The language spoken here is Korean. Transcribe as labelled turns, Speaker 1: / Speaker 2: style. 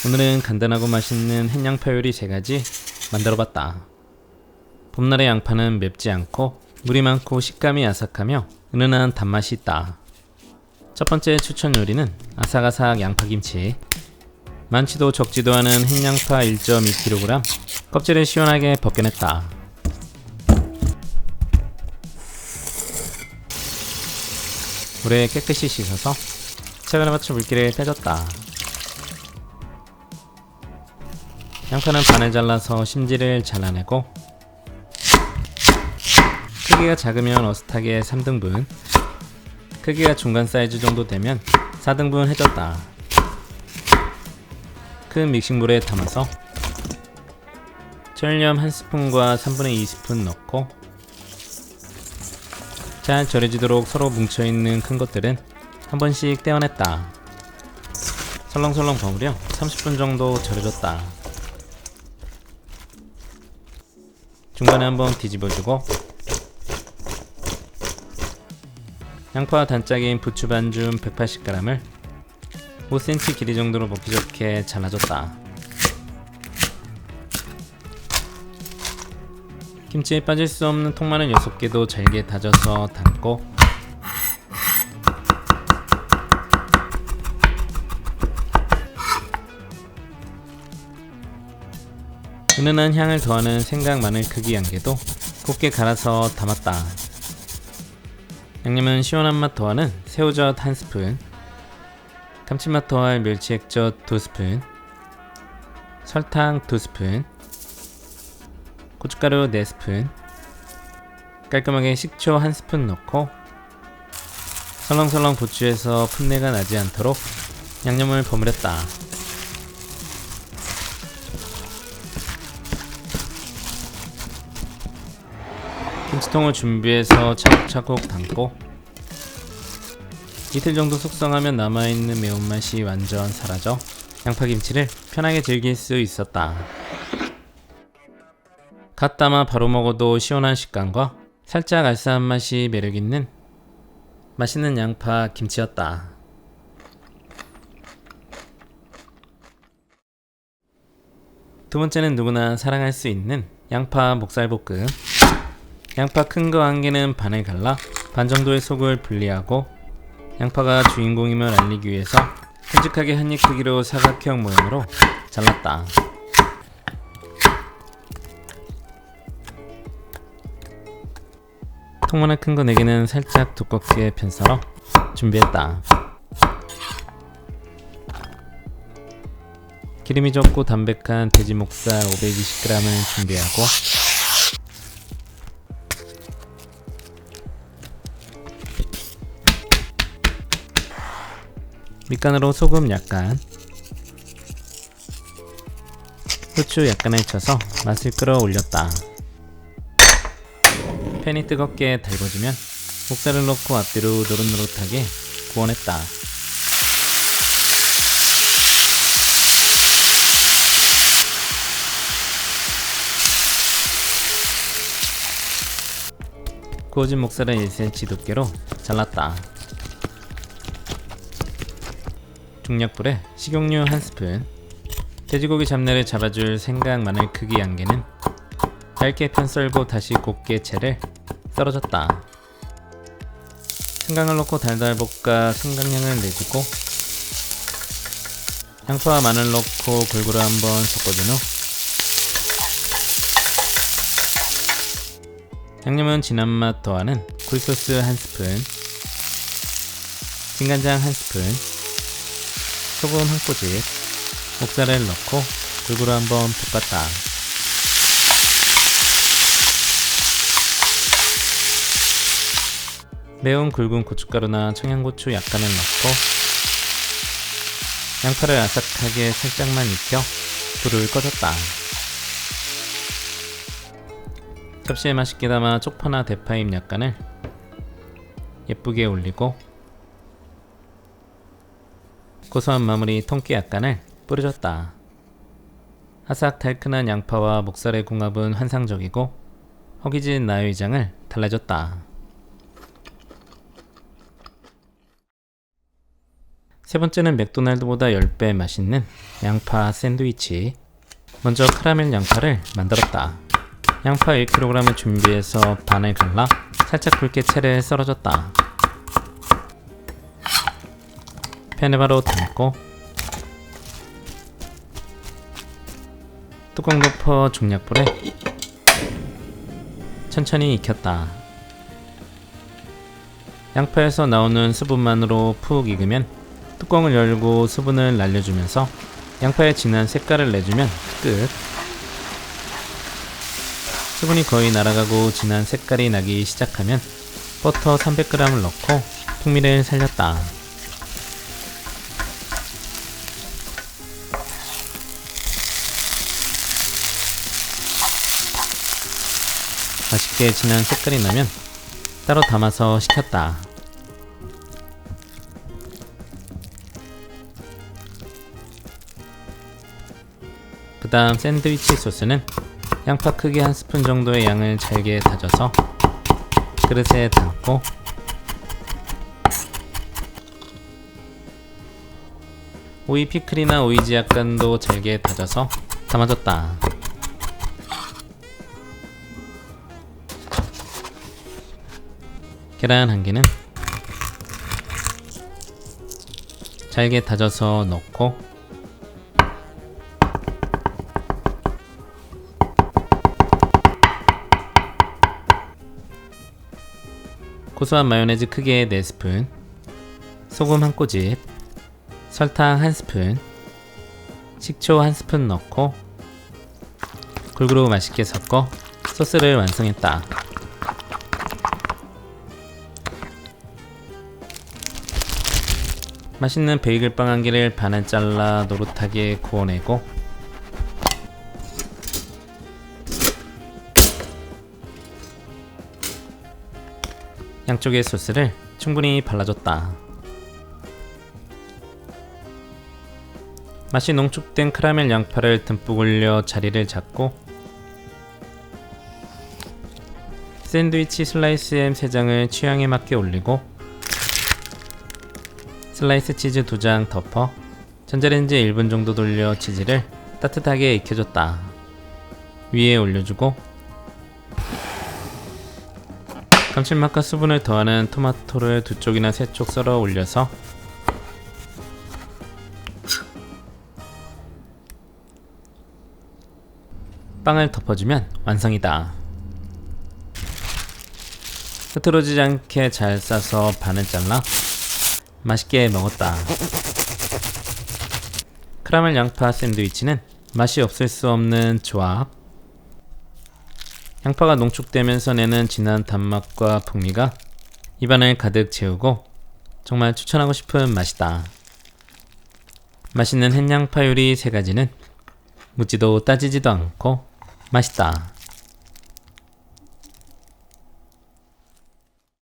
Speaker 1: 오늘은 간단하고 맛있는 햇양파 요리 3가지 만들어봤다. 봄날의 양파는 맵지 않고 물이 많고 식감이 아삭하며 은은한 단맛이 있다. 첫 번째 추천 요리는 아삭아삭 양파김치. 많지도 적지도 않은 햇양파 1.2kg, 껍질을 시원하게 벗겨냈다. 물에 깨끗이 씻어서 차가를 맞춰 물기를 빼줬다. 양파는 반을 잘라서 심지를 잘라내고, 크기가 작으면 어슷하게 3등분, 크기가 중간 사이즈 정도 되면 4등분 해줬다. 큰 믹싱볼에 담아서 철염 1스푼과 3분의 2스푼 넣고, 잘 절여지도록 서로 뭉쳐있는 큰 것들은 한 번씩 떼어냈다. 설렁설렁 버무려 30분 정도 절여줬다. 중간에 한번 뒤집어주고, 양파 단짝인 부추 반죽 180g을 5cm 길이 정도로 먹기 좋게 잘라줬다. 김치에 빠질 수 없는 통마늘 6개도 잘게 다져서 담고, 은은한 향을 더하는 생강 마늘 크기 1개도 곱게 갈아서 담았다. 양념은 시원한 맛 더하는 새우젓 1스푼, 감칠맛 더할 멸치액젓 2스푼, 설탕 2스푼, 고춧가루 4스푼, 깔끔하게 식초 1스푼 넣고 설렁설렁 부추에서 풋내가 나지 않도록 양념을 버무렸다. 김치통을 준비해서 차곡차곡 담고, 이틀 정도 숙성하면 남아있는 매운맛이 완전 사라져 양파김치를 편하게 즐길 수 있었다. 갓 담아 바로 먹어도 시원한 식감과 살짝 알싸한 맛이 매력있는 맛있는 양파 김치였다. 두 번째는 누구나 사랑할 수 있는 양파 목살볶음. 양파 큰 거 1개는 반을 갈라 반 정도의 속을 분리하고, 양파가 주인공임을 알리기 위해서 큼직하게 한입 크기로 사각형 모양으로 잘랐다. 통마늘 큰 거 4개는 살짝 두껍게 편썰어 준비했다. 기름이 적고 담백한 돼지 목살 520g을 준비하고, 밑간으로 소금 약간, 후추 약간을 쳐서 맛을 끌어올렸다. 팬이 뜨겁게 달궈지면 목살을 넣고 앞뒤로 노릇노릇하게 구워냈다. 구워진 목살은 1cm 두께로 잘랐다. 중약불에 식용유 1스푼, 돼지고기 잡내를 잡아줄 생강 마늘 크기 1개는 얇게 편썰고 다시 곱게 채를 썰어줬다. 생강을 넣고 달달 볶아 생강향을 내주고, 양파와 마늘 넣고 골고루 한번 섞어준 후, 양념은 진한 맛 더하는 굴소스 1스푼, 진간장 1스푼, 소금 1꼬집, 목살을 넣고 골고루 한번 볶았다. 매운 굵은 고춧가루나 청양고추 약간을 넣고 양파를 아삭하게 살짝만 익혀 불을 꺼줬다. 접시에 맛있게 담아 쪽파나 대파잎 약간을 예쁘게 올리고, 고소한 마무리 통깨 약간을 뿌려줬다. 아삭 달큰한 양파와 목살의 궁합은 환상적이고 허기진 나요이장을 달래줬다. 세 번째는 맥도날드보다 10배 맛있는 양파 샌드위치. 먼저 카라멜 양파를 만들었다. 양파 1kg을 준비해서 반을 갈라 살짝 굵게 채를 썰어줬다. 팬에 바로 담고 뚜껑 덮어 중약불에 천천히 익혔다. 양파에서 나오는 수분만으로 푹 익으면 뚜껑을 열고 수분을 날려주면서 양파의 진한 색깔을 내주면 끝. 수분이 거의 날아가고 진한 색깔이 나기 시작하면 버터 300g을 넣고 풍미를 살렸다. 맛있게 진한 색깔이 나면 따로 담아서 식혔다. 그 다음 샌드위치 소스는 양파 크기 1스푼 정도의 양을 잘게 다져서 그릇에 담고 오이 피클이나 오이지 약간도 잘게 다져서 담아줬다. 계란 1개는 잘게 다져서 넣고 고소한 마요네즈 크기의 4스푼, 소금 1꼬집, 설탕 1스푼, 식초 1스푼 넣고 골고루 맛있게 섞어 소스를 완성했다. 맛있는 베이글빵 1개를 반을 잘라 노릇하게 구워내고 양쪽에 소스를 충분히 발라줬다. 맛이 농축된 카라멜 양파를 듬뿍 올려 자리를 잡고 샌드위치 슬라이스 햄 3장을 취향에 맞게 올리고 슬라이스 치즈 2장 덮어 전자레인지에 1분 정도 돌려 치즈를 따뜻하게 익혀줬다. 위에 올려주고 감칠맛과 수분을 더하는 토마토를 2쪽이나 3쪽 썰어 올려서 빵을 덮어주면 완성이다. 흐트러지지 않게 잘 싸서 반을 잘라 맛있게 먹었다. 카라멜 양파 샌드위치는 맛이 없을 수 없는 조합. 양파가 농축되면서 내는 진한 단맛과 풍미가 입안을 가득 채우고 정말 추천하고 싶은 맛이다. 맛있는 햇양파 요리 3가지는 묻지도 따지지도 않고 맛있다.